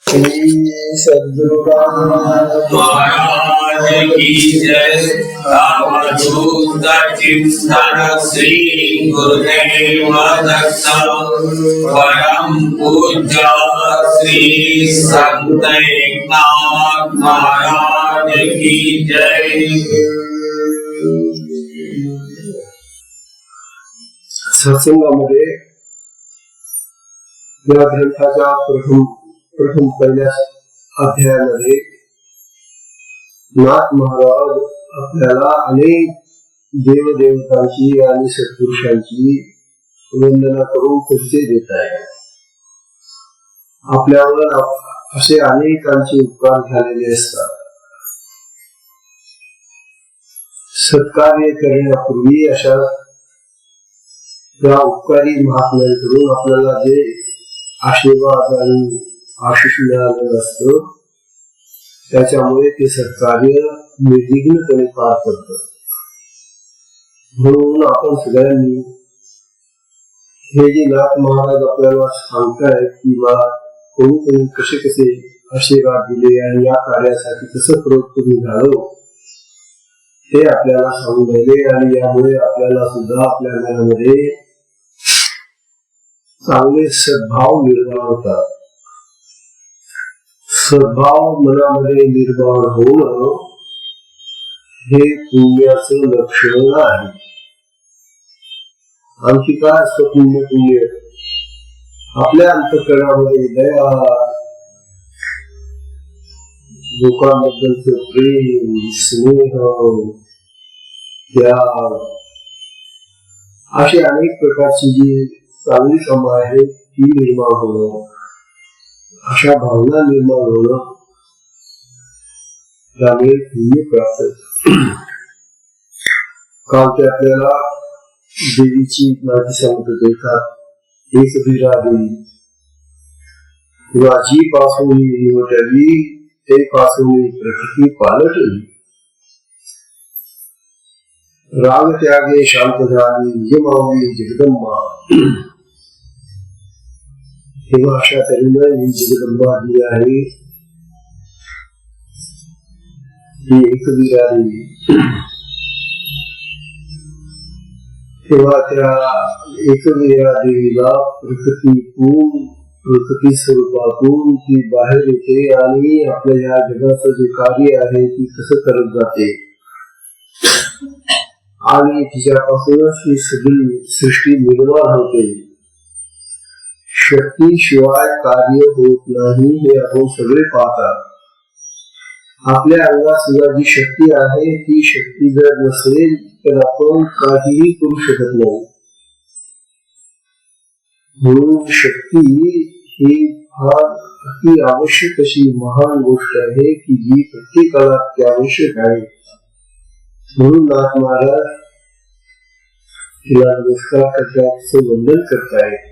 सद्गुरु महाराज की जय। रामदूत चिंतन श्री गुरुदेव दत्त परम पूज्य श्री संत एकनाथ महाराज की जय। सत्संगामध्ये या ग्रंथाच्या प्रथम पहिल्या अध्यायामध्ये नाथ महाराज आपल्याला अनेक देवदेवतांची आणि सत्पुरुषांची वंदना करून परिचय देत आहे। आपल्यावर असे अनेकांचे उपकार झालेले असतात। सत्कार्य करण्यापूर्वी अशा त्या उपकारी महात्म्यांकडून आपल्याला जे आशीर्वाद आणि आशीष मिळालेलं असतं त्याच्यामुळे ते सत्कार्य निर्विघ्नपणे पार पडतं। म्हणून आपण सगळ्यांनी हे जे नाथ महाराज आपल्याला सांगतायत की कोणी कसे कसे आशीर्वाद दिले आणि या कार्यासाठी कसं प्रवृत्त झालो ते आपल्याला सांगून राहिले आणि यामुळे आपल्याला सुद्धा आपल्या मनामध्ये चांगले सद्भाव निर्माण होतात। सद्भाव मनामध्ये निर्माण होणं हे पुण्याचं लक्षण आहे। आणखी काय असतं पुण्य? आपल्या अंतःकरणामध्ये दया, लोकांबद्दलचं प्रेम, स्नेह, त्याग अशी अनेक प्रकारची जी चांगली कामं आहेत ती निर्माण होणं, अशा भावना निर्माण होणं त्यामुळे पुण्य प्राप्त होतं। काल ते आपल्याला देवीची माहिती सांगत होते का एक बिरा देवी किंवा जी पासून निवटली ते पासून प्रकृती पालटली, राग त्यागे शांत झाली नियमावली जगदंबा। तेव्हा अशा तऱ्हेनं ही जगदंबा जी आहे ही एकवीरा देवी। तेव्हा त्या एकवीरा देवीला प्रकृती स्वरूपातून ती बाहेर येते आणि आपल्या या जगाचं जे कार्य आहे ती कसं करत जाते आणि तिच्यापासूनच ही सगळी सृष्टी निर्माण होते। शक्ती शिवाय कार्य होत नाही हे आपण सगळे पाहतात। आपल्या अंगात सुद्धा जी शक्ती आहे ती शक्ती जर नसेल तर आपण काहीही करू शकत नाही। म्हणून शक्ती ही फार अति आवश्यक अशी महान गोष्ट आहे की जी प्रत्येकाला अत्यावश्यक आहे। म्हणून नाथ महाराज तिला नमस्कार करतात, वंदन करतायत।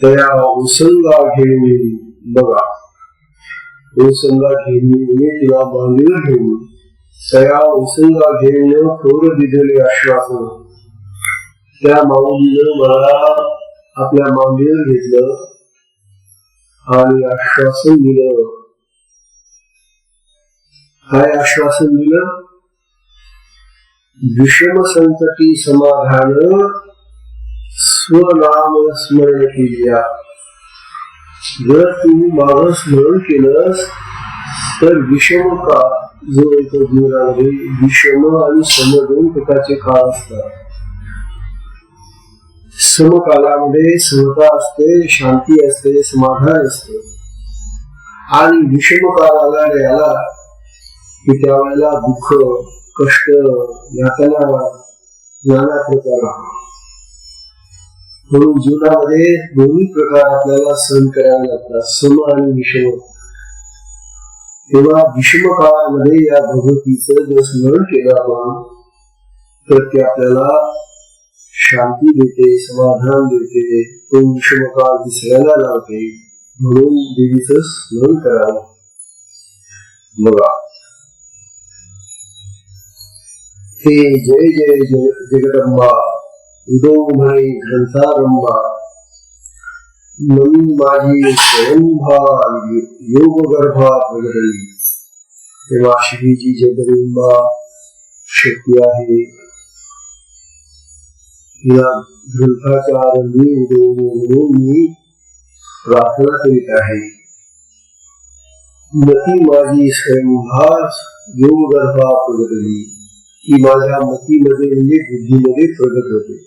त्या उसंगा घेऊन बघा, उसंगा घेऊन तिला मांडीवर घेऊन त्या उसंगा घेऊन थोर दिलेले आश्वासन त्या माऊलीनं मला आपल्या मांडीवर घेतलं आणि आश्वासन दिलं। काय आश्वासन दिलं? विषम संकटी समाधान स्वनाम स्मरण केल्या। जर तू माझं स्मरण केलंस तर विषम का जो येतो जीवनामध्ये विषम आणि सम दोन प्रकारचे काळ असतात। समकालामध्ये समता असते, शांती असते, समाधान असते आणि विषम काळ आला की त्यावेळेला दुःख, कष्ट, यातना, नाना प्रकार। म्हणून जीवनामध्ये दोन्ही प्रकार आपल्याला सहन करावे लागतात, सम आणि विषम। तेव्हा विषम काळामध्ये या भगवतीचं जर स्मरण केलं आपण तर ते आपल्याला शांती देते, समाधान देते, तो विषम काळ विसरायला लावते। म्हणून देवीचं स्मरण करावं। बघा, हे जय जय जगदंबा उदो म्हणे ग्रंथारंभा मनी माझी स्वयंभा योग गर्भा प्रगटली. तेव्हा अशी जी जगदंबा शक्ती आहे या ग्रंथाच्या आरंभी म्हणून मी प्रार्थना करीत आहे. मती माझी स्वयंभा योग गर्भा प्रगटली. ती माझ्या मतीमध्ये म्हणजे बुद्धीमध्ये प्रगट होते.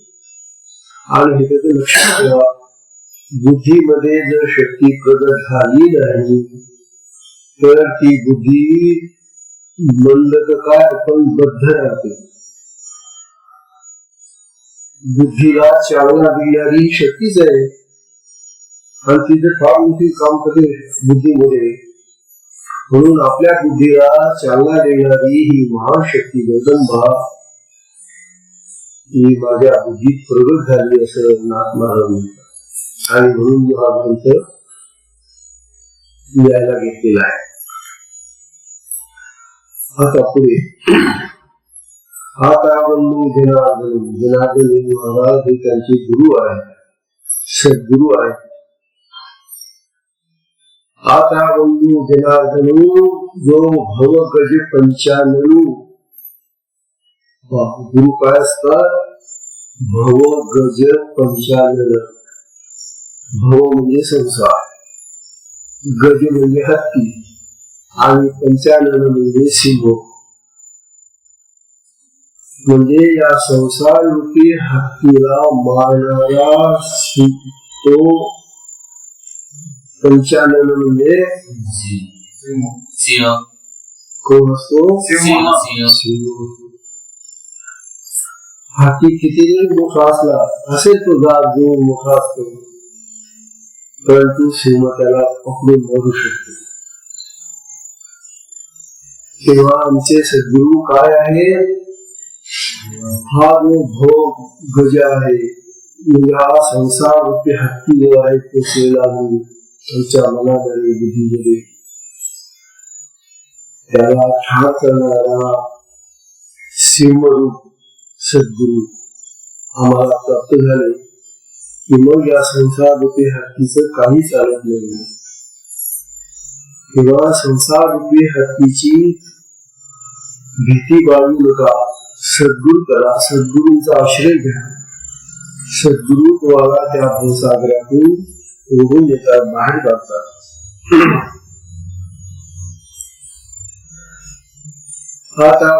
आणि हे त्याचं लक्षात ठेवा, बुद्धीमध्ये जर शक्ती प्रगट झाली नाही तर ती बुद्धी मंद काय आपण बद्ध राहते. बुद्धीला चालना देणारी शक्तीच आहे आणि तिथे फार मोठी काम करते बुद्धीमध्ये. म्हणून आपल्या बुद्धीला चालना देणारी ही महान शक्ती जगदंबा ही माझ्या बुद्धीत प्रगट झाली असं नाथ महाराज म्हणतात. आणि म्हणून हा ग्रंथ लिहायला घेतलेला आहे. आता पुढे आता जनार्दन महाराज हे त्यांचे गुरु आहे, सद्गुरु आहे. आता बंधू जनार्दनू जो भव गज 95 गुरु काय असतात? भव गज 95. भव म्हणजे संसार, गज म्हणजे हत्ती आणि 95 म्हणजे सिंह. म्हणजे या संसार रूपी हत्तीला मारणारा तो 95 म्हणजे सिंह. कोण असतो? हाती किती मोठा असला असेल तो जो मोठा असतो, परंतु सिंह त्याला पकडून मारू शकतो. तेव्हा आमचे सद्गुरु काय आहे? हा जो भव गज आहे म्हणजे हा संसार रूपी हत्ती जो आहे तो लागून आमच्या मनामध्ये बुद्धीमध्ये त्याला ठार करणारा सिंहरूप सद्गुरु आम्हाला प्राप्त झाले की मग या संसार रूपी हत्तीचं काही चालत नाही. तेव्हा संसार रूपी हत्तीची भीती बाळगू नका, सद्गुरु करा, सद्गुरूंचा आश्रय घ्या. सद्गुरु तुम्हाला त्या भवसागरातून ओढून येतात, बाहेर काढतात. आता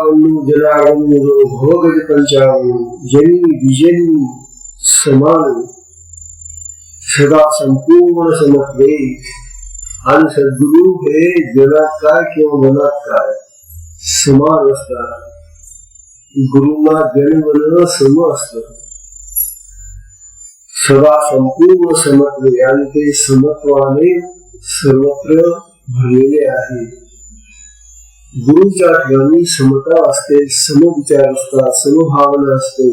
जनार्दन भोग 95 जनी विजनी समान सदा संपूर्ण समत्वे. आणि सद्गुरु हे जगात काय किंवा मनात काय समान असतात. गुरुंना जन्म सम असत. सदा संपूर्ण समत्वे आणि ते समत्वाने सर्वत्र भरलेले आहे. गुरुच्या ठिकाणी समता असते, समविचार असतात, समभावना असते.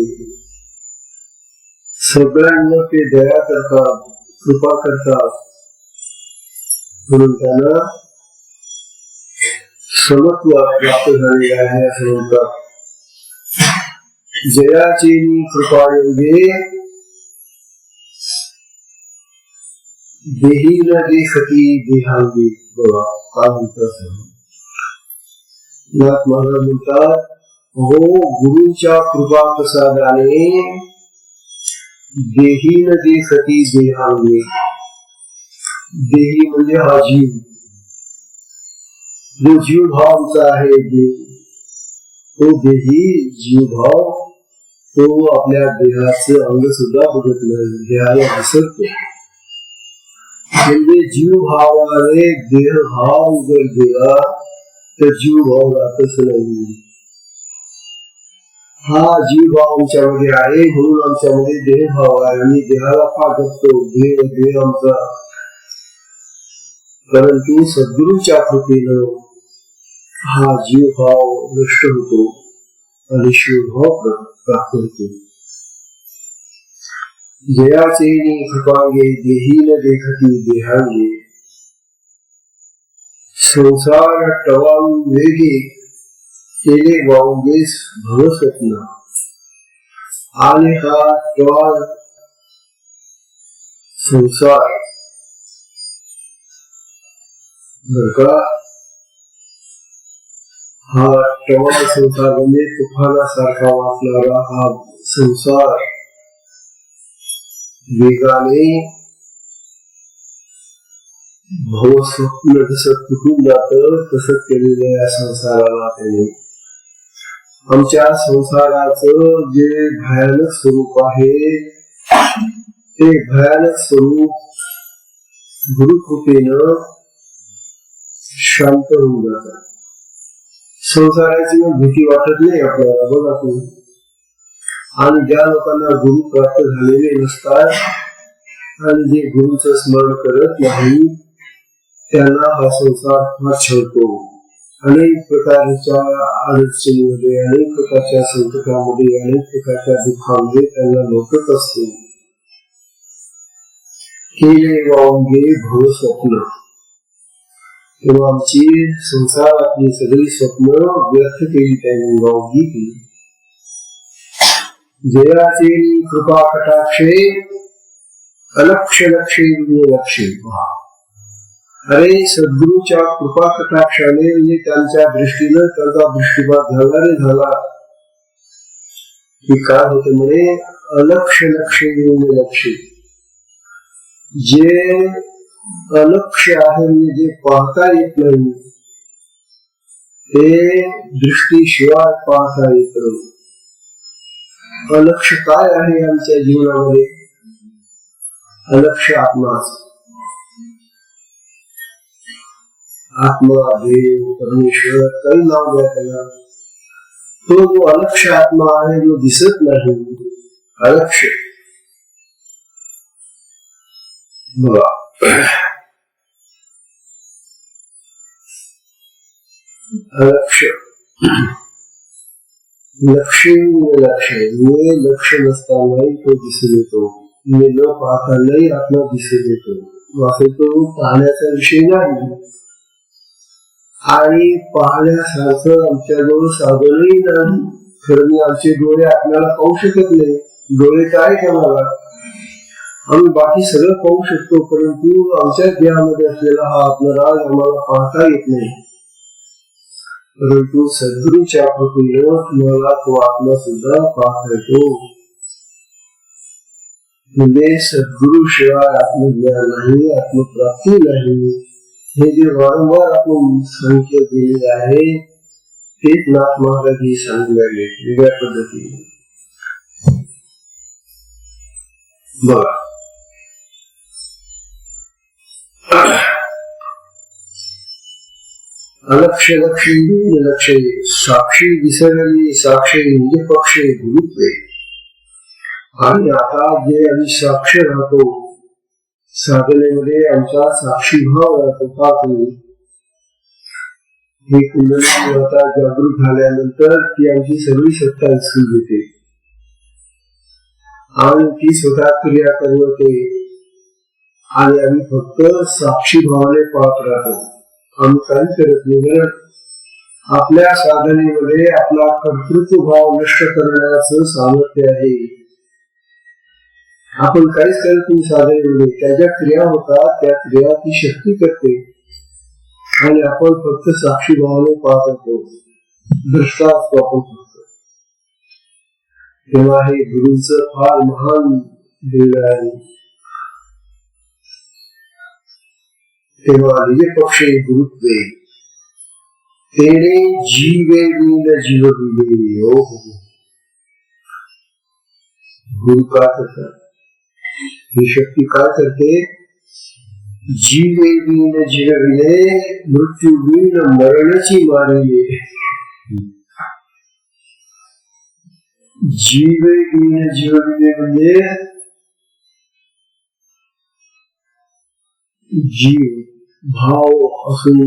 सगळ्यांवर ते दया करतात, कृपा करतात. म्हणून त्यांना समत्व प्राप्त झालेले आहे असं म्हणतात. जयाची कृपा योगे देही न देखती देहांगी. बघा काय म्हणतात नाथ महाराज म्हणतात, हो गुरुच्या कृपा प्रसादाने देही न देखती देहांगी. देही म्हणजे हा जीव, जो जीव भावचा आहे देव, तो देही जीव भाव तो आपल्या देहाचं अंग सुद्धा बघत नाही, देहाला विसरतो. म्हणजे जीव भावाने देह भाव जर गेला तर जीव भाव राहतच नाही. हा जीव भाव आमच्यामध्ये आहे म्हणून आमच्यामध्ये देह भाव आहे आणि देहाला पाठ असतो देह आमचा. परंतु सद्गुरूच्या कृपेनं हा जीव भाव नष्ट होतो आणि शिवभाव प्राप्त होतो. जयाचे कृपांगे देही न देखती देहांगे. संसार टवाळून वेगे केले वावगेस भवस्वप्न. आणि हा टवाळ संसार बर का. हा टवाळ संसार म्हणजे तुफानासारखा वाचणारा हा संसार वेगाने भवस्वप्न जसं तुटून जातं तसं केलेलं या संसाराला त्याने. आमच्या संसाराचं जे भयानक स्वरूप आहे ते भयानक स्वरूप गुरुकृपेनं शांत होऊन जातात. संसाराची भीती वाटत नाही आपल्याला. बघा तुम्ही. आणि ज्या लोकांना गुरु प्राप्त झालेले नसतात आणि जे गुरुचं स्मरण करत नाही त्यांना हा संसार फार छळतो. अनेक प्रकारच्या अडचणीमध्ये, अनेक प्रकारच्या संकटामध्ये, अनेक प्रकारच्या दुःखामध्ये त्यांना लोटत असतो. केले वावगे भव स्वप्न. तेव्हा आमची संसारातली सगळी स्वप्न व्यर्थ केली त्यांनी, वावगी केली. जयाचे कृपा कटाक्षे अलक्ष लक्षे लक्षे. अरे सद्गुरूच्या कृपा कटाक्षाने म्हणजे त्यांच्या दृष्टीनं त्यांचा दृष्टिपात झाला रे झाला की काय होते म्हणे, अलक्ष लक्षे लक्षे. जे अलक्ष आहे म्हणजे जे पाहता येत नाही ते दृष्टीशिवाय पाहता येत. अलक्ष काय आहे आमच्या जीवनामध्ये? अलक्ष आत्माच. आत्मा, देव, परमेश्वर काही नाव द्या त्याला. तो जो अलक्ष आत्मा आहे जो दिसत नाही, अलक्ष. बघा अलक्ष लक्ष लक्ष नसतानाही तो दिसून येतो. न पाहतानाही आत्मा दिसून येतो. वास्तव तो पाहण्याचा विषय नाही आणि पाहण्यासारखं आमच्याजवळ साधनही नाही. खरं आमचे डोळे आपल्याला पाहू शकत नाही. डोळे काय करणार? आम्ही बाकी सगळं पाहू शकतो परंतु आमच्या देहामध्ये असलेला हा आत्मराज आम्हाला पाहता येत नाही. परंतु सद्गुरूच्या कृपेनं मला तो आत्मा सुद्धा पाहता येतो. म्हणजे सद्गुरु शिवाय आत्मज्ञान नाही, आत्मप्राप्ती नाही. हे जे वारंवार आपण सांगितले गेले आहे तेच नाथ महाराज हे सांगू लागले वेगळ्या पद्धतीने. बघा अलक्ष लक्ष लक्ष साक्षी विसरली साक्षी म्हणजे पक्ष गुरुत्व. आणि आता जे आम्ही साक्ष राहतो साधनेमध्ये आमचा साक्षी भाव राहतो. का हे कुंडली आता जागृत झाल्यानंतर ती आमची सगळी सत्ता विसरून येते आणि ती स्वतः क्रिया करते आणि आम्ही फक्त साक्षी भावाने पाहत राहतो. आम्ही काही करत नाही. आपल्या साधनेमध्ये आपला कर्तृत्व भाव नष्ट करण्याचं सामर्थ्य आहे. आपण काहीच करत नाही साधनेमध्ये. त्या ज्या क्रिया होतात त्या क्रिया ती शक्ती करते आणि आपण फक्त साक्षी भावाने पाहत असतो, दृष्टा असतो आपण फक्त. तेव्हा हे गुरूंचं फार महान देण आहे. तेव्हा निज पक्ष गुरुत्व तेने जीवे नील जीव दिले. हो गुरु काय करतात? ही शक्ती काय करते? जीवे नील जीवविले मृत्यू नील मरणाची मारिले. जीवे नील जीवविले म्हणजे जीव भाव असून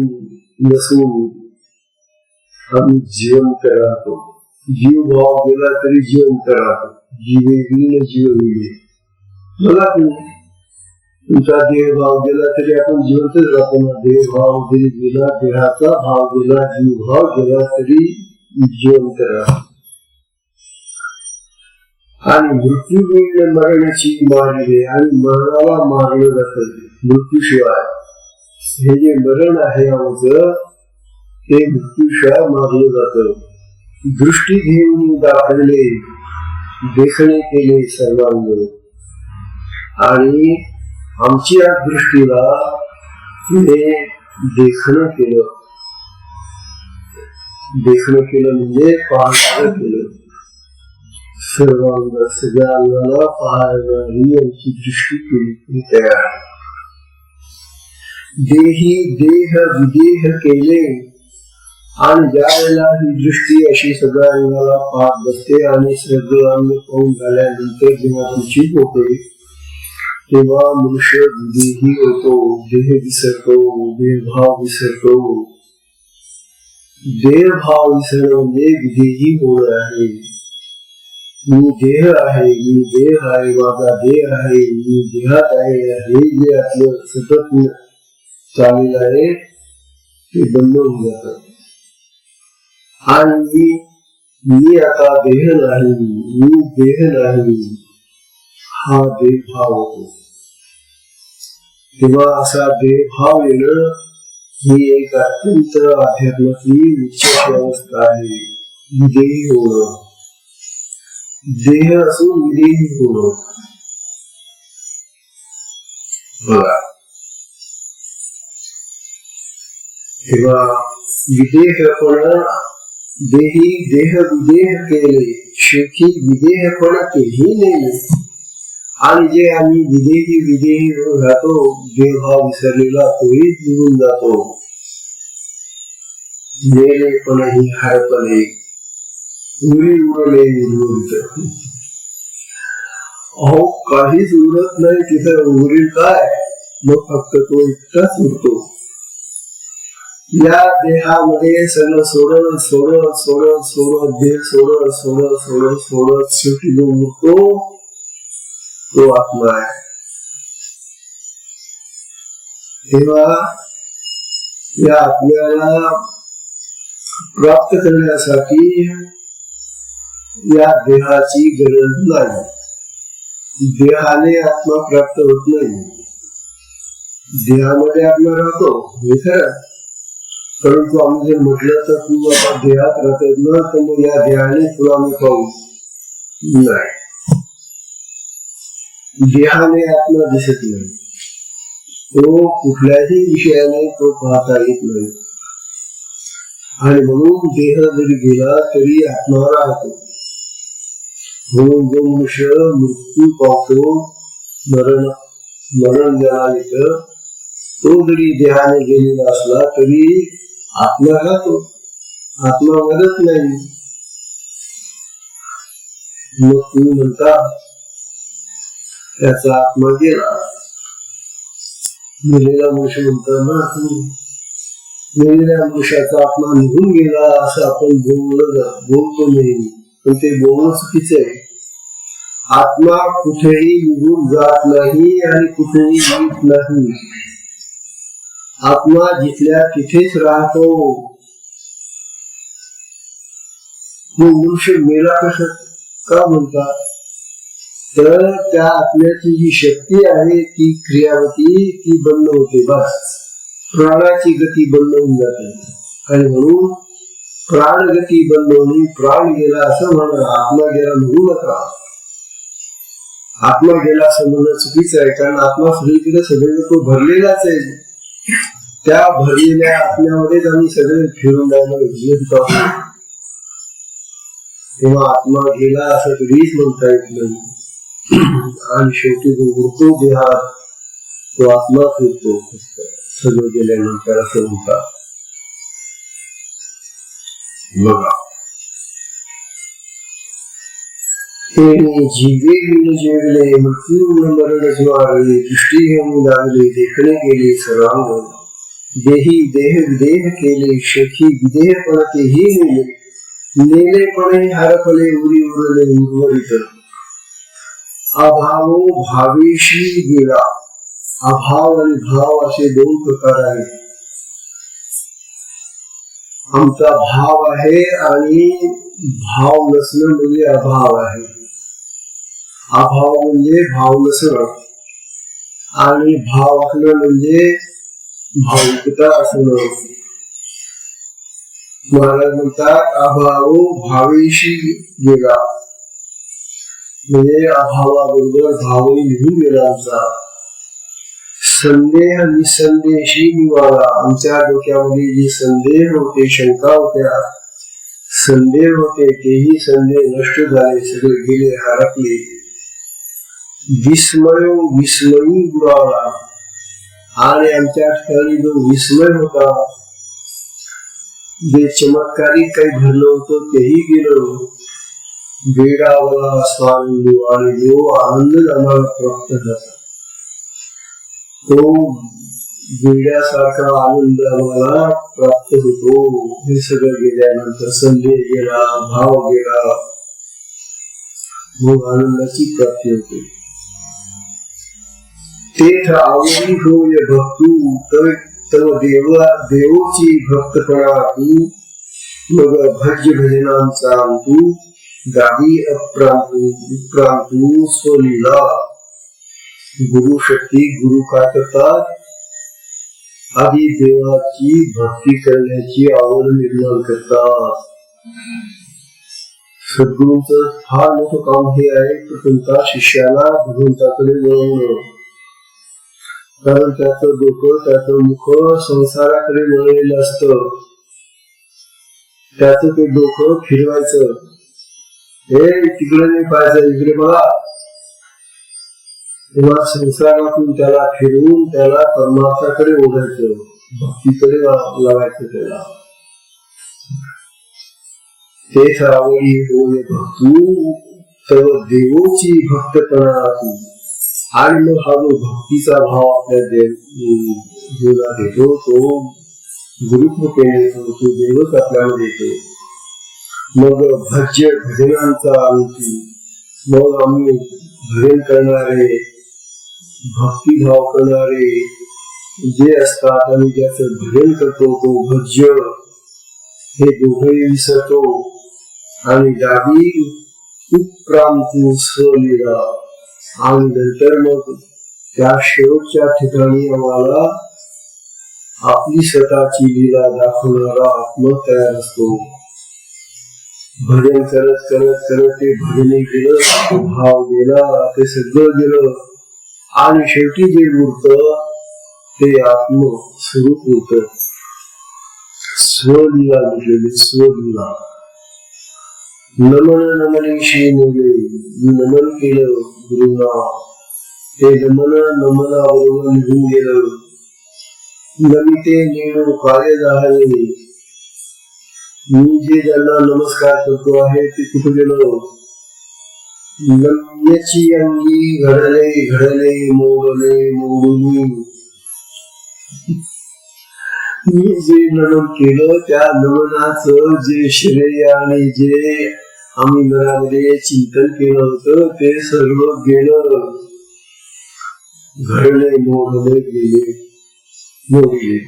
नसून आम्ही जिवंत राहतो. जीव भाव गेला तरी जिवंत राहतो. जीवे नील जीवविले. बघा तुम्ही तुमचा देहभाव गेला तरी आपण जिवंतच राहतो ना. देहभाव जरी गेला, देहाचा भाव गेला, जीव भाव गेला तरी जिवंत राहतो. आणि मृत्यू मरणाची मारले आणि मरणाला मारलं जातं मृत्यूशिवाय. हे जे मरण आहे आमचं ते मृत्यूशिवाय मारलं जातं. दृष्टी घेऊन दाखवले, देखणे केले सर्वांग, आणि आमच्या दृष्टीला तिने देखणं केलं. देखणं केलं म्हणजे पाहणं केलं. सर्वांग, सगळ्या अंगाला पाहणारी आमची दृष्टी केली तयार. देही देह विदेह केले, आणि ज्या वेळेला ही दृष्टी अशी सगळ्या अंगाला पाहत बसते आणि सगळं अंग पाहून झाल्यानंतर जेव्हा तुमची होते तेव्हा मनुष्य विदेही होतो. देह विसरतो, देहभाव विसरतो. देहभाव विसरणं म्हणजे विदेही होणं आहे. मी देह आहे, मी देह आहे, माझा देह आहे, मी देहात आहे, हे जे आपलं सतत चाललेलं आहे ते बंद होऊन जातं. आणि मी आता देह नाही, मी देह नाही, हा देहभाव होतो. तेव्हा असा देहभाव येणं ही एक अत्यंत अध्यात्मातली निश्चित अवस्था आहे. विदेही होणं, देह असून विदेही होणं. बघा, तेव्हा विदेहपण, देही देह विदेह केले, शेखी विदेहपण तेही नेले. आणि जे आम्ही विदेही राहतो, देहभाव विसरलेला तोही निघून जातो. नेलेपण ही हरपले, उरी उरले निर्वृत्त. अहो, काहीच उरत नाही तिथं. उरील काय? मग फक्त तो एकटाच उरतो. या देहामध्ये सगळं सोडत सोडत सोडत सोडत देह सोडत सोडत सोडत सोडत शेवटी जो उरतो तो आत्मा आहे. तेव्हा या आत्म्याला प्राप्त करण्यासाठी या देहाची गरज नाही. देहाने आत्मा प्राप्त होत नाही. देहामध्ये आत्मा राहतो हे खरं, परंतु आम्ही जर म्हटलं तर तू आता देहात राहत ना, तर मग या देहाने तुला मी पाहू नाही. देहाने आत्मा दिसत नाही, तो कुठल्याही विषयाने तो पाहता येत नाही. आणि म्हणून देह जरी गेला तरी आत्मा राहतो. म्हणून जो मनुष्य मृत्यू पावतो, मरण ज्याला येतं, तो जरी देहाने गेलेला असला तरी आत्मा राहतो. आत्मा मरत नाही. मग तुम्ही म्हणता त्याचा आत्मा गेला. मेलेला मनुष्य म्हणतो ना, मेलेल्या मनुष्याचा आत्मा निघून गेला असं आपण बोलतो नाही, पण ते बोलणं चुकीचं आहे. आत्मा कुठेही निघून जात नाही आणि कुठेही येत नाही. आत्मा जिथल्या तिथेच राहतो. मनुष्य मेला कसं का म्हणतात? तर त्या आत्म्याची जी शक्ती आहे ती क्रियावती, ती बंद होते. बस प्राणाची गती बंद होऊन जाते. आणि म्हणून प्राणगती बंद होऊन प्राण गेला असं म्हणा. आत्मा गेला म्हणू नका. आत्मा गेला असं म्हणणं चुकीचं आहे, कारण आत्मा सगळीकडे सगळे तो भरलेलाच आहे. त्या भरलेल्या आत्म्यामध्येच आम्ही सगळे फिरून जायला. तेव्हा आत्मा गेला असं कधीच म्हणता येत नाही. आणि शेवटी जो उरतो देहात तो आत्माच उरतो. सगळं गेल्यानंतर असं म्हणतात. बघा, जीवे जेवले, मृत्यू मरण ज्वारले, दृष्टी घेऊन लागले, देखणे गेले सर्वांग. देही देह विदेह केले, शेखी विदेहपण तेही नेले. नेलेपणे हरपले, उरी उरले उर्वरित. अभाव भावेशी गेला. अभाव आणि भाव असे दोन प्रकार आहेत. आमचा भाव आहे आणि भाव नसणं म्हणजे अभाव आहे. अभाव म्हणजे भाव नसणं आणि भाव असणं म्हणजे भाविकता असणं. महाराज म्हणतात अभाव भावेशी गेला, म्हणजे अभावाबरोबर भावही निघून गेला आमचा. संदेह निसंदेशी निवाला, आमच्या डोक्यामध्ये जे संदेह होते, शंका होत्या, संदेह होते, तेही संदेह नष्ट झाले, सगळे गेले, हरपले. विस्मय विस्मयी बुडाला, आणि आमच्या ठिकाणी जो विस्मय होता, जे चमत्कारिक काही घडलं होतं तेही गेलं. वेडावला स्वानंद, आणि जो आनंद आम्हाला प्राप्त झाला, तो वेड्यासारखा आनंद आम्हाला प्राप्त होतो. हे सगळं गेल्यानंतर संदेह गेला, भाव गेला, मग आनंदाची प्राप्ती होते. तेथ आवडी होय भक्तू, तव देवची भक्तपणा तू. मग भज्य भजनांचा तू, गावी अप्रांतू स्वलीला. गुरु शक्ती, गुरु काय करतात, आधी देवाची भक्ती करण्याची आवड निर्माण करतात. सद्गुरूंचं फार मोठं काम हे आहे, प्रथमतः शिष्याला भगवंताकडे वळवणं. कारण त्याचं डोकं, त्याचं मुख संसाराकडे वळलेलं असतं. त्याचं ते डोकं फिरवायचं, हे तिकडे नाही पाहायचं, इकडे बघा. तेव्हा संसारातून त्याला फिरवून त्याला परमार्थाकडे ओढायचं, भक्तीकडे लावायचं त्याला. तेच आवडी होय भक्तू, तव देवची भक्तपणा तू. आणि मग हा जो भक्तीचा भाव आपल्या जीवनात येतो, तो गुरुकृपेने येतो, तो देवच आपल्यामध्ये येतो. मग भज्य भजनांचा अंती, मग आम्ही भजन करणारे, भक्तिभाव करणारे जे असतात आणि ज्याचं भजन करतो तो भज्य, हे दोघेही विसरतो. आणि गावी उपक्रांतू स्वलीला, आणि नंतर मग त्या शेवटच्या ठिकाणी आम्हाला आपली स्वतःची लीला दाखवणारा आत्मा तयार असतो. भजन करत करत करत ते भजने गेलं, भाव गेला, ते सगळं गेलं, आणि शेवटी जे उरतं ते आत्म स्वरूप होतं. स्वलीला म्हटलेली, स्वलीला. नमन नमनीशी नवले, नमन केलं गुरुना, ते नमनाबरोबर निघून गेलं. नमिते नेणू कार्य झाले, मी जे ज्यांना नमस्कार करतो आहे ते कुठे गेलो. नम्याची अंगी घडले घडले मोडले मोडूनी, मी जे नमन केलं त्या नमनाचं जे श्रेय आणि जे आम्ही मनामध्ये चिंतन केलं होतं ते सर्व गेलं. घडले मोडले गेले मोडले.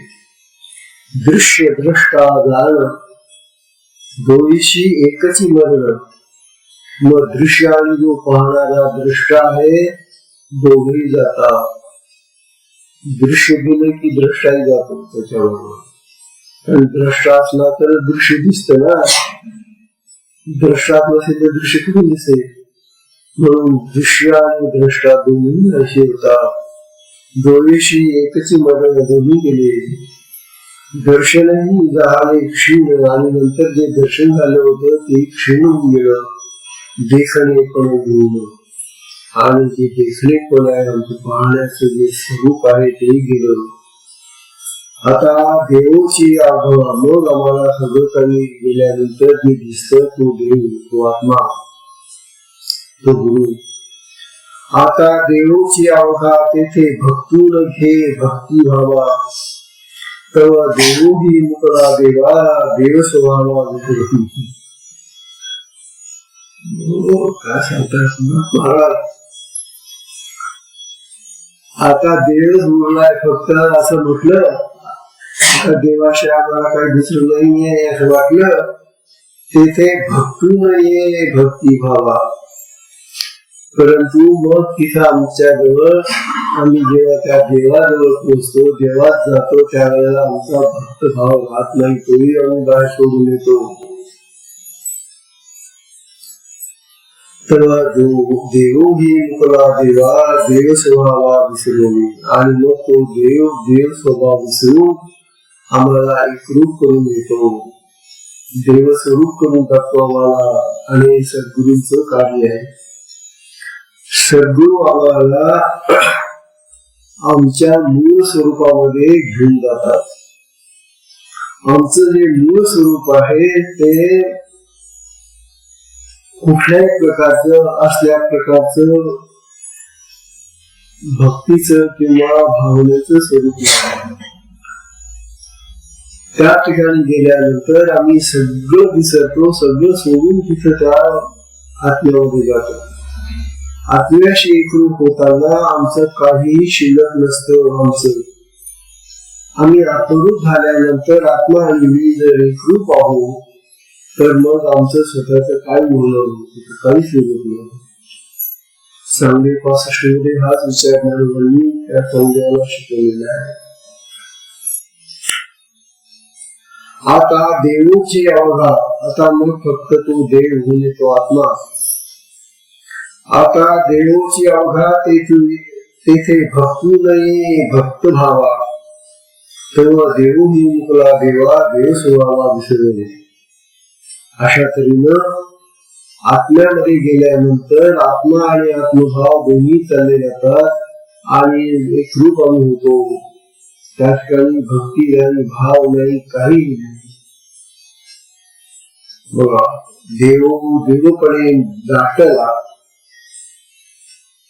दृश्य द्रष्टा जाण, दोषी एकच मरण. मग दृश्य आणि जो पाहणारा दृष्टा आहे दोघेही जातात. दृश्य गेले की द्रष्टाही जातो त्याच्याबरोबर. कारण द्रष्टा असला तर दृश्य दिसत ना, द्रष्टा नसेल तर दृश्य कुठे दिसेल. म्हणून दृश्य आणि द्रष्टा दोन्ही असे होतात. दोषी एकच मरण, दोन्ही गेले. दर्शनही झाले क्षीण, आणि नंतर जे दर्शन झालं होतं ते क्षीण होऊन गेलं. देखणेपण घेऊन, आणि जे देखणेपण आहे आमचं पाहण्याचं जे स्वरूप आहे ते गेलं. आता देवची आठवण, मग आम्हाला सगळं काही गेल्यानंतर जे दिसतं तो देव, तो आत्मा, तो गुरु. आता देवची अवघा तेथे भक्तून घे भक्ती भावा, तव देवही मुकला देवा, देव स्वभावा मुकला. काय सांगतात महाराज, आता देवच बोललाय फक्त असं म्हटलं, आता देवाशिवाय आम्हाला काही दुसरं नाहीये असं वाटलं. तेथे भक्तून ये भक्ती भावा, परंतु मग तिथं आमच्या जवळ आम्ही जेव्हा त्या देवाजवळ पोहोचतो, देवात जातो, त्यावेळेला आमचा भक्तभाव राहत नाही, तोही आम्ही बाहेर सोडून येतो. तर देव ही मुकला देवा देव स्वभावा विसरवली, आणि मग तो देव स्वभाव विसरून आम्हाला एकरूप करून येतो, देव स्वरूप करून टाकतो आम्हाला. आणि सद्गुरूंचं कार्य आहे. सद्गुरू आम्हाला आमच्या मूळ स्वरूपामध्ये घेऊन जातात. आमचं जे मूळ स्वरूप आहे ते कुठल्याही प्रकारचं असल्या प्रकारचं भक्तीचं किंवा भावनेचं स्वरूप आहे. त्या ठिकाणी गेल्यानंतर आम्ही सगळं विसरतो, सगळं सोडून तिथं त्या आत्म्यामध्ये जातो. आत्म्याशी एकरूप होताना आमचं काहीही शिल्लक नसतं. आम्ही आत्मरूप झाल्यानंतर आत्मा आणि मी जर एकरूप आहोत तर मग आमचं स्वतःच काय बोलणं काहीच शिल्लक नाही. 65 मध्ये हाच विचार मानवांनी त्या संज्ञाला शिकवलेला आहे. आता देवची अवघा, आता मग फक्त तो देव होऊन येतो आत्मा. आता देवची अवघा तेथे भक्तू नाही भक्त भावा, तेव्हा देव ही मुकला देवा देव स्वभावा विसरले. अशा तऱ्हेनं आत्म्यामध्ये गेल्यानंतर आत्मा आणि आत्मभाव दोन्ही चालले जातात आणि एक रूप आम्ही होतो. त्या ठिकाणी भक्ती आणि भाव नाही, काही नाही. बघा, देवपणे दाटला,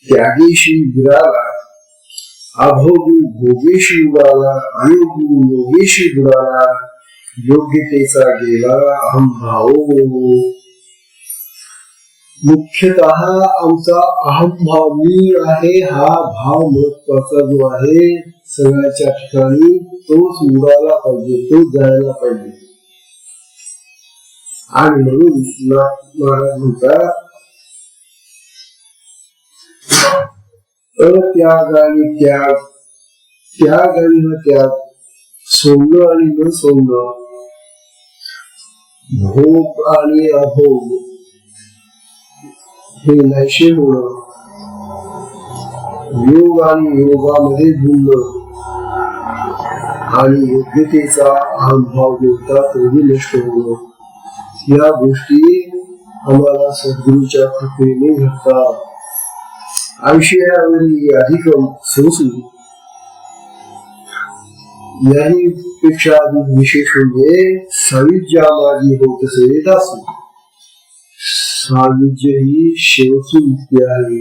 त्यागेशी विराला, अभोगू भोगेशी उडाला, अयोगू योगेशी बुडाला, योग्यतेचा गेला अहम भाव. मुख्यतः आमचा अहम भाव मी आहे हा भाव महत्वाचा जो आहे सगळ्याच्या ठिकाणी, तोच उडाला पाहिजे, तोच जायला पाहिजे. आणि म्हणून महाराज म्हणतात अत्याग आणि त्याग, त्याग आणि न त्याग, सोडणं आणि न सोडणं, भोग आणि अभोग हे नाहीशे होणं, योग आणि योगामध्ये जुळणं आणि योग्यतेचा अहंभाव होता तोही नष्ट होणं, या गोष्टी आम्हाला सद्गुरूच्या कृपेने घडतात. आयुष्यावरील अधिकम सोसू, याही पेक्षा अधिक विशेष म्हणजे सायुज्य माझी होत असे दासू. सायुज्य ही शेवची मुक्ती आहे.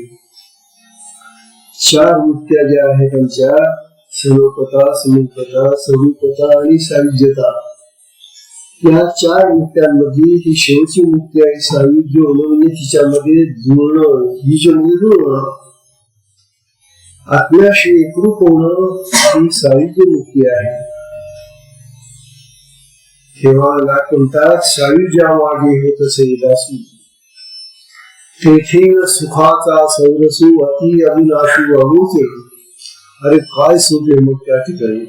4 मुक्त्या ज्या आहेत आमच्या, सर्वपता, समुपता, स्वरूपता आणि सायुज्यता, या 4 मुक्त्यांमध्ये ही शेवची मुक्ती आहे सायुज्य होणं, म्हणजे तिच्यामध्ये जुळणं, हिच्यामध्ये जुळणं, आत्म्याशी एकरूप होणं, ही सायुज्य मुक्ती आहे. तेव्हा कोणता सायुज्या मागे होत असे दासू, तेथे सुखाचा सौरसू अति अविनाशू अमोचे. अरे काय सुख आहे मग त्या ठिकाणी.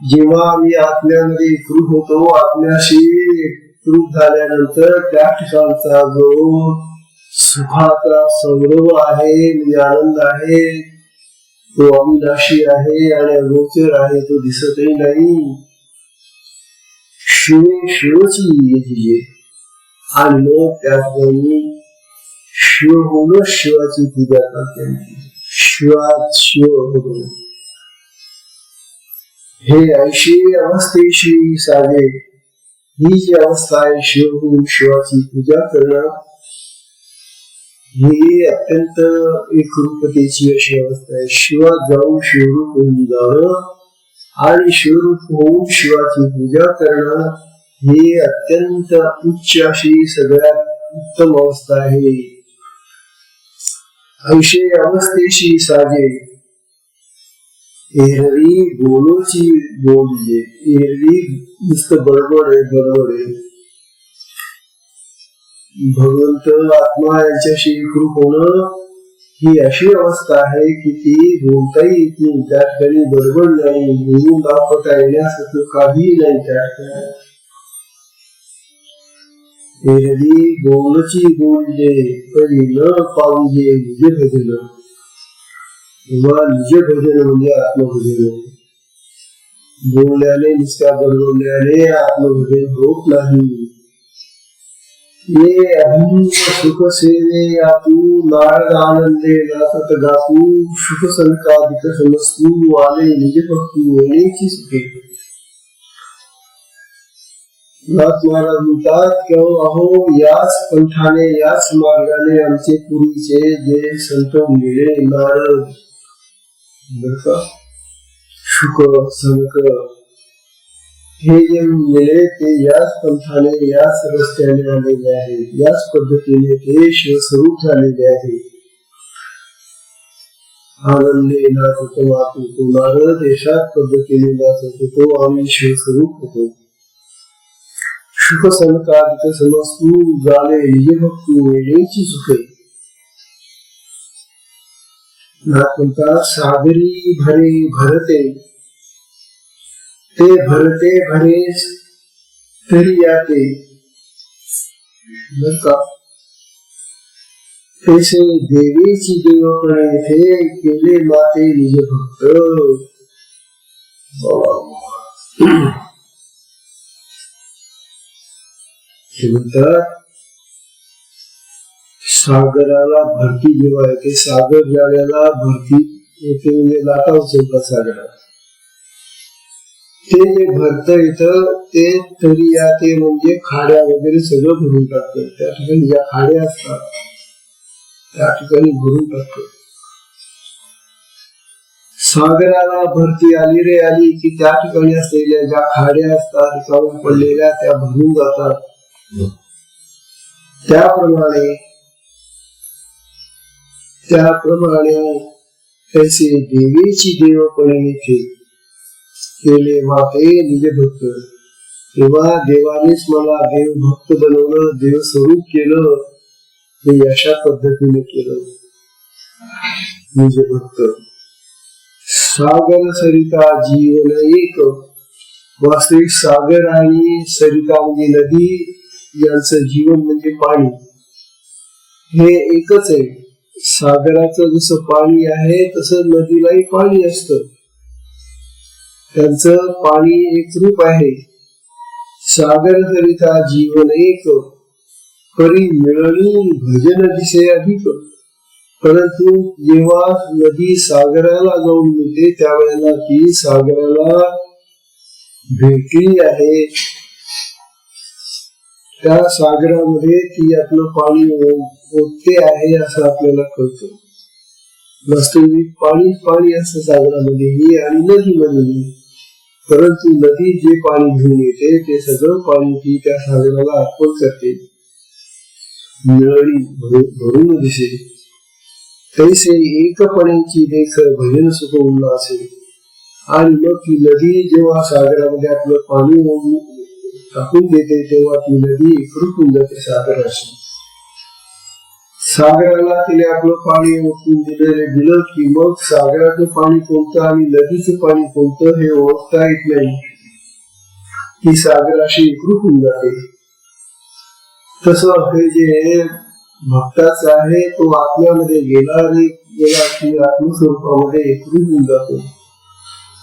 जेव्हा आम्ही आत्म्यामध्ये एकरूप होतो, आत्म्याशी एकरूप झाल्यानंतर त्या ठिकाणचा जो सुखाचा सौरव आहे, म्हणजे आनंद आहे, तो अविनाशी आहे आणि अगोचर आहे, तो दिसतही नाही. शिवची येते आणि मग त्या ठिकाणी शिव होणं, शिवाची पूजा करते, शिवात शिव होणं. हे ऐशी अवस्थेशी साजे, ही जी अवस्था आहे शिव होऊन शिवाची पूजा करणं, ही अत्यंत एकरूपतेची अशी अवस्था आहे. शिवात जाऊन शिवरूप होऊन जाणं आणि शिवरूप होऊन शिवाची पूजा करणं, ही अत्यंत उच्च अशी सगळ्यात उत्तम अवस्था आहे. ऐशे अवस्थेशी साजे, एरवी बोलोची बोलिये, एरवी नुसतं बडबड आहे, बडबड आहे. भगवंत आत्मा यांच्याशी एकरूप होणं ही अशी अवस्था आहे की ती बोलताही येत नाही, त्या ठिकाणी बडबड नाही, बोलून दाखवता येण्यासारखं काहीही नाही त्या ठिकाणी. एरवी बोलची बोलले तरी न पाहिजे निज भजन, किंवा निज भजन म्हणजे आत्मभजन. बोलल्याने नुसत्या बडबडल्याने आत्मभजन होत नाही. ये अभंग सुख सेवे यातू नारद आनंदे नाचत गातू सुख संकादिक समस्तू आले निज भक्ती होण्याची सुखे. नाथ महाराज म्हणतात की अहो याच पंथाने याच मार्गाने आमचे पूर्वीचे जे संत मिळे नारद शुक संक हे जे मिळे ते याच पंथाने याच रस्त्याने आलेले आहेत, याच पद्धतीने ते शिवस्वरूप झालेले आहे. आनंदे नाचत वाहतो तो नारद देशात पद्धतीने नाचत होतो, आम्ही शिवस्वरूप होतो. सुख संकादिक समस्तू झाले निज भक्ती वेळेची सुखे. म्हणतात सागरी भरे भरते ते भरते भरेस तरी याते, तसे देवीची देवपणे थे केले माते निज भक्त. म्हणतात सागराला भरती जेव्हा येते, सागर जाण्याला भरती येते म्हणजे लाटा उचलतात सागराला. ते जे भरत येतं ते तरी याते म्हणजे खाड्या वगैरे सगळं भरून टाकतं. त्या ठिकाणी ज्या खाड्या असतात त्या ठिकाणी भरून टाकतं. सागराला भरती आली रे आली की त्या ठिकाणी असलेल्या ज्या खाड्या असतात रिकाम्या पडलेल्या त्या भरून जातात. त्याप्रमाणे तसे देवीची देवपणे येथे केले माते निज भक्त. तेव्हा देवानेच मला देव भक्त बनवलं, देव स्वरूप केलं. हे अशा पद्धतीने केलं निज भक्त. सागर सरिता जीवन एक. वास्तविक सागर आणि सरिता म्हणजे नदी यांचं जीवन म्हणजे पाणी हे एकच आहे. सागराचं जसं पाणी आहे तसं नदीलाही पाणी असतं. त्यांचं पाणी एक रूप आहे. सागर सरिता जीवन एक परी मिळणी भजन दिसे अधिक. परंतु जेव्हा नदी सागराला जाऊन मिळते त्यावेळेला ती सागराला भेटली आहे, त्या सागरामध्ये ती आपलं पाणी ओतते आहे असं आपल्याला कळतं. वास्तविक पाणी पाणी असतं सागरामध्ये आणि नदीमध्ये. परंतु नदी जे पाणी घेऊन येते ते सगळं पाणी ती त्या सागराला अर्पण करते. मिळणी भरून दिसे तैसे एकपणीची देख भजन सुख उल्हासे. आणि मग ती नदी जेव्हा सागरामध्ये आपलं पाणी टाकून देते तेव्हा ती नदी एकरूप होऊन जाते सागराशी. सागराला तिने आपलं पाणी ओतून दिलं की मग सागराचं पाणी कोणतं आणि नदीचं पाणी कोणतं हे ओळखता येत नाही. ती सागराशी एकरूप होऊन जाते. तसं हे जे भक्ताचं आहे तो आत्म्यामध्ये गेला की आत्मस्वरूपामध्ये एकरूप होऊन जातो.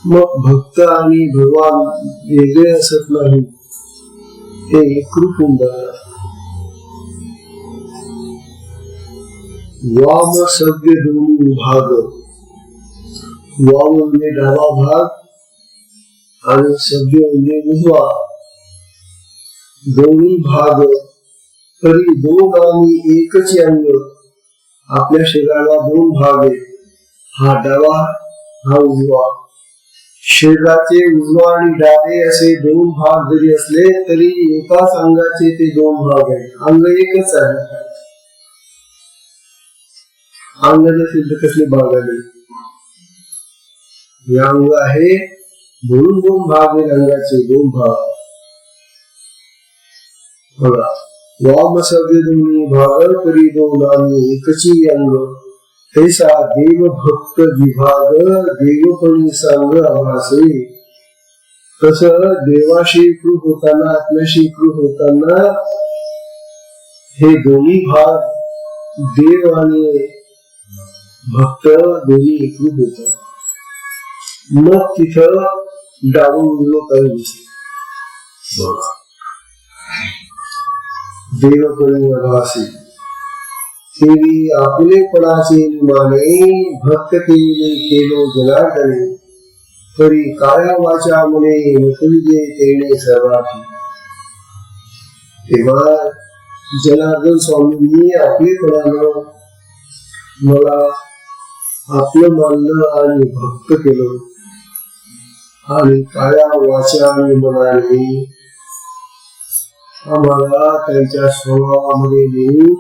मग भक्त आणि भगवान वेगळे असत नाही, ते एकरूप होऊन जातात. वाम सभ्य दोन्ही भाग. वाम म्हणजे डावा भाग आणि सभ्य म्हणजे उजवा. दोन्ही भाग तरी दोन आणि एकच अंग. आपल्या शरीराला दोन भाग आहेत, हा डावा हा उजवा. शरीराचे उजवा आणि डावे असे दोन भाग जरी असले तरी एकाच अंगाचे ते दोन भाग आहेत. अंग एकच आहे. अंग नसेल तर कसले भाग आले. हे अंग आहे म्हणून दोन भाग आहेत. अंगाचे दोन भाग बघा. वाम सव्य दोन्ही भाग करी दोनानी एकची अंग तैसा देव भक्त विभाग देवपणी सांग आभासे. तस देवाशी कृत होताना आत्म्याशी कृत होताना हे दोन्ही भाग देव आणि भक्त दोन्ही एकरूप होतात. मग तिथं डावून काही दिसते. देवपणी आभासे तेवी आपुलेपणाचे माने भक्त केलो जनार्दने तरी काया वाचा मुने तुझे तेणे सर्वाठी. तेव्हा जनार्दन स्वामींनी आपलेपणानं मला आपलं मानलं आणि भक्त केलं आणि काया वाचा आणि मनाने आम्हाला त्यांच्या स्वभावामध्ये नेऊन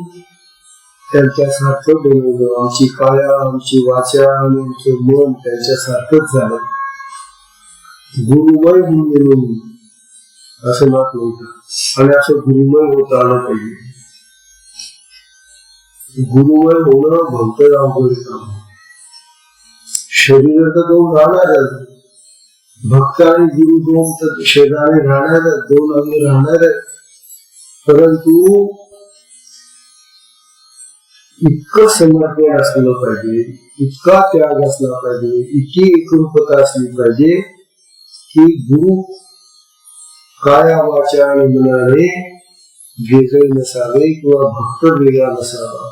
त्यांच्यासारखं बनवलं. आमची काया आमची वाचा आणि आमचं मन त्यांच्यासारखंच झालं. गुरुमय होऊन गेलो असं मत नव्हतं आणि असं गुरुमय होत आलं पाहिजे. गुरुमय होणं भक्त अवघड काम. शरीर तर दोन राहणारच, भक्त आणि गुरु दोन तर शरीराने राहणारच, दोन अंग राहणारच. परंतु इतकं समर्पण असलं पाहिजे, इतका त्याग असला पाहिजे, इतकी एकरूपता असली पाहिजे की गुरु काया वाचा आणि मनाने वेगळे नसावे किंवा भक्त वेगळा नसावा.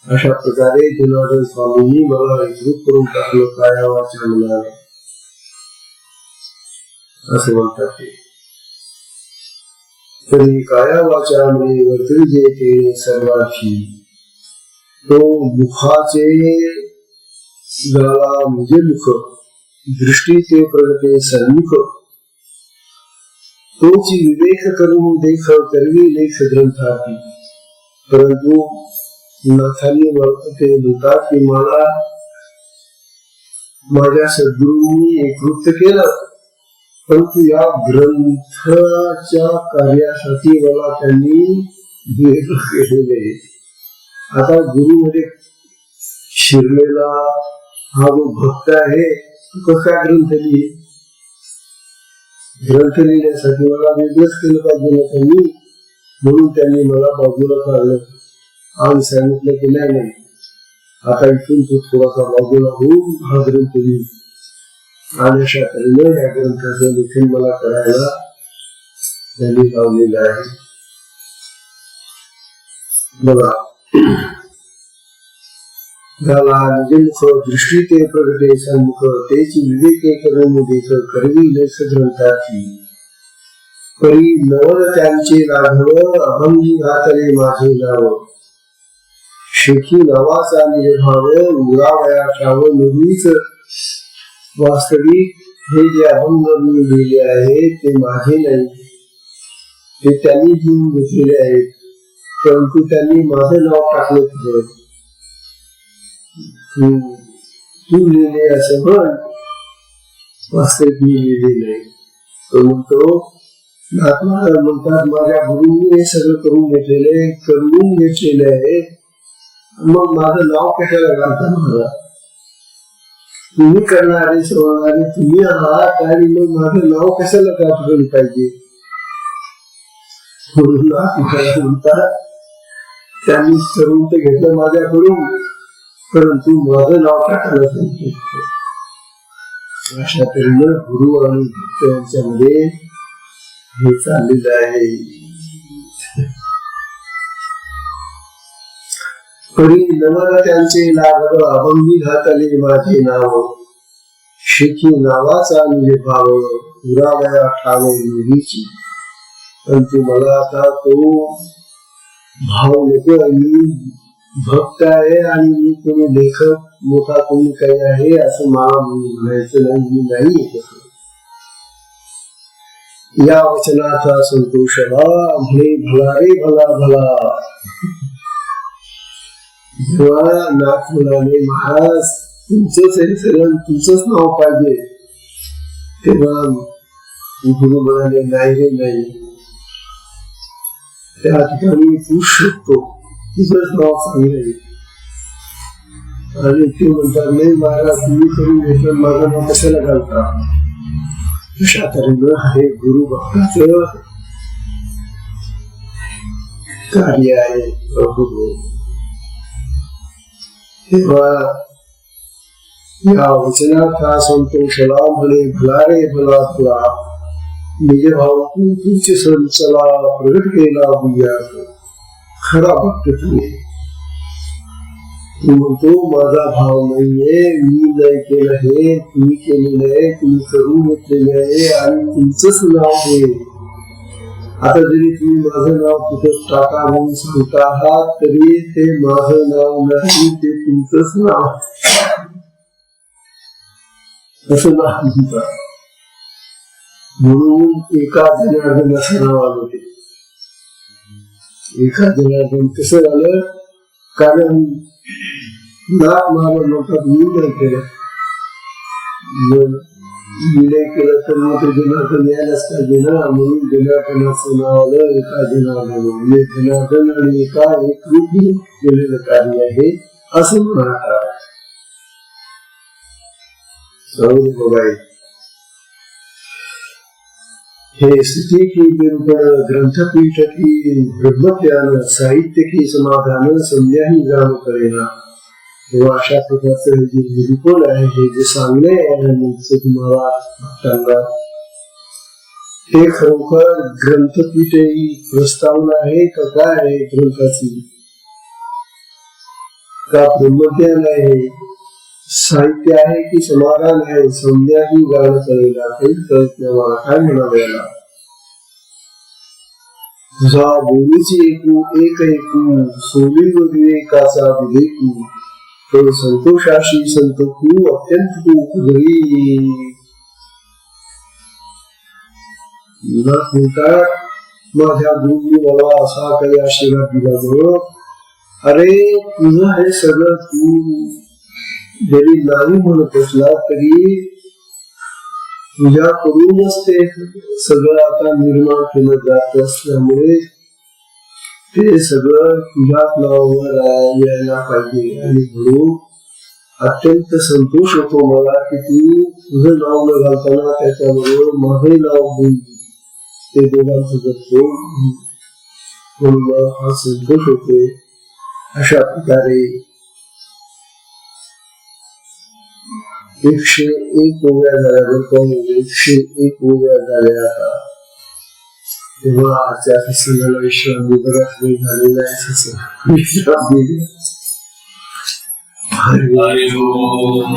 अशा प्रकारे जनार्दन स्वामींनी मला एकरूप करून टाकलं काया वाचा मनाने असं म्हणतात ते. तरी काया वाचा म्हणे वर्तविजे ते सर्वार्थी. तो मुखाचे झाला म्हणजे मुख, दृष्टी ते प्रगटे सन्मुख. तोची विवेक करून देख करवी लेख ग्रंथार्थी. परंतु नाथांनी ते म्हणतात की मला माझ्या सद्गुरूंनी एकरूप केलं, परंतु या ग्रंथाच्या कार्यासाठी मला त्यांनी वेगळं केलेले. आता गुरु मध्ये शिरलेला हा जो भक्त आहे कसा ग्रंथ लिहे, ग्रंथ लिहिण्यासाठी मला वेगळंच केलं पाहिजे ना त्यांनी. म्हणून त्यांनी मला बाजूला काढलं आणि सांगितलं की नाही आता इथून तो थोडासा बाजूला होऊन हा ग्रंथ लिहि. आणि अशा तऱ्हेनं या ग्रंथाचं लेखन मला करायला त्यांनी लावलेलं आहे. बघा झाला निजमुख दृष्टी ते प्रगटे सन्मुख तेची विवेके करून देख करवी लेख ग्रंथाची. परी नवल त्यांचे लाघव अहंगी घातले माझे नाव. शेखी नावाचा निर्भाव उरावया ठाव मुलीच. वास्तविक हे जे अभंग मी लिहिले आहे ते माझे नाही, ते त्यांनी घेऊन घेतलेले आहेत. परंतु त्यांनी माझं नाव टाकलं तिथं. तू लिहिले असं म्हण, वास्तविक मी लिहिले नाही. तो म्हणतो म्हणतात माझ्या गुरुंनी हे सगळं करून घेतलेले आहे, मग माझं नाव कशाला घालता मला. तुम्ही करणारे सोडणारे तुम्ही आहात आणि मग माझं नाव कशाला टाकलं पाहिजे. म्हणतात त्यांनी ठरवून ते घेतलं माझ्याकडून, परंतु माझं नाव टाकलं पाहिजे. अशा तऱ्हेनं गुरु आणि भक्त यांच्यामध्ये हे चाललेलं आहे. परी नवल त्यांचे लाघव अभंगी घातले माझे नाव. शेखी नावाचा निर्भाव उरावया ठाव योगीची. परंतु मला आता तो भाव नको. मी भक्त आहे आणि मी कोणी लेखक मोठा कोणी काही आहे असं मला म्हणायचं नाही. मी नाही या वचनाचा संतोष म्हणे भला रे भला भला. जेव्हा नाथ म्हणाले महाराज तुमचंच आहे सगळं, तुमचंच नाव पाहिजे, तेव्हा गुरु म्हणाले नाही रे नाही, त्या ठिकाणी तू शोधतो, तुझंच नाव सांगेल. आणि ते म्हणतात नाही महाराज तुम्ही करून घेतलं माझं नाव कशाला घालता. अशा तऱ्हेनं हे गुरु भक्ताचं कार्य आहे. तेव्हा या वचनाचा संतोषला म्हणे भला रे भला तुला निज भाव तुझे संचला प्रगट केला बुयात खरा भक्त तुम्ही. तू म्हणतो माझा भाव नाहीये, मी नाही केलं हे, तुम्ही केलेलं आहे, तुम्ही करून घेतलेले आहे आणि तुमचंच नाव आहे. आता जरी तुम्ही माझं नाव तिथं टाका म्हणून सांगता आहात तरी ते माझं नाव नाही, ते तुमचंच नाव असं नाव म्हणतात. म्हणून एका जनार्दन असं नाव आलं ते. एका जनार्दन कसं झालं, कारण नाक मारलं म्हणतात मी नाही केलं, मी नाही केलं तर मग ते जनार्दन यायलाच पाहिजे ना. म्हणून जनार्दनाचं नाव आलं एका जनार्दन. म्हणजे जनार्दन आणि एका एक रूपी केलेलं कार्य आहे असं म्हणतात. हे स्थिति की निरूपण ग्रंथपीठ की ब्रह्मज्ञान साहित्य की समाधान संध्या ही जाण करेना. तेव्हा अशा प्रकारचं जे निरूपण आहे, हे जे सांगणे आहे तुम्हाला भक्तांना, हे खरोखर ग्रंथपीठ ही प्रस्तावना आहे का काय आहे ग्रंथाची, का ब्रह्मज्ञान आहे, साहित्य आहे की समाधान आहे, संध्या ही जाण करेला. तेव्हा काय म्हणावे याला, तुझा बोलीची एकू एक ऐकू सोली विवेकाचा विवेकू तो संतोषाशी संतोखू अत्यंत कुजळी. माझ्या गुरुनी मला असा काही आशीर्वाद दिला बघ. अरे तुझं हे सगळं तू जरी नाही म्हणत असला तरी तुझ्याकडूनच ते सगळं आता निर्माण केलं जात असल्यामुळे ते सगळं तुझ्याच नावावर यायला पाहिजे. आणि म्हणून अत्यंत संतोष होतो मला की तू तुझं नाव न घालताना त्याच्याबरोबर माझे नाव घेऊन ते दोघांचं जगतो, म्हणून मला हा संतोष होते. अशा प्रकारे 101 ओव्या झाल्या, बरं 101 ओव्या झाल्या. आता तेव्हा आजच्या प्रसंगाला विश्राम बराच वेळ झालेला आहे. विश्राम हरि ओम.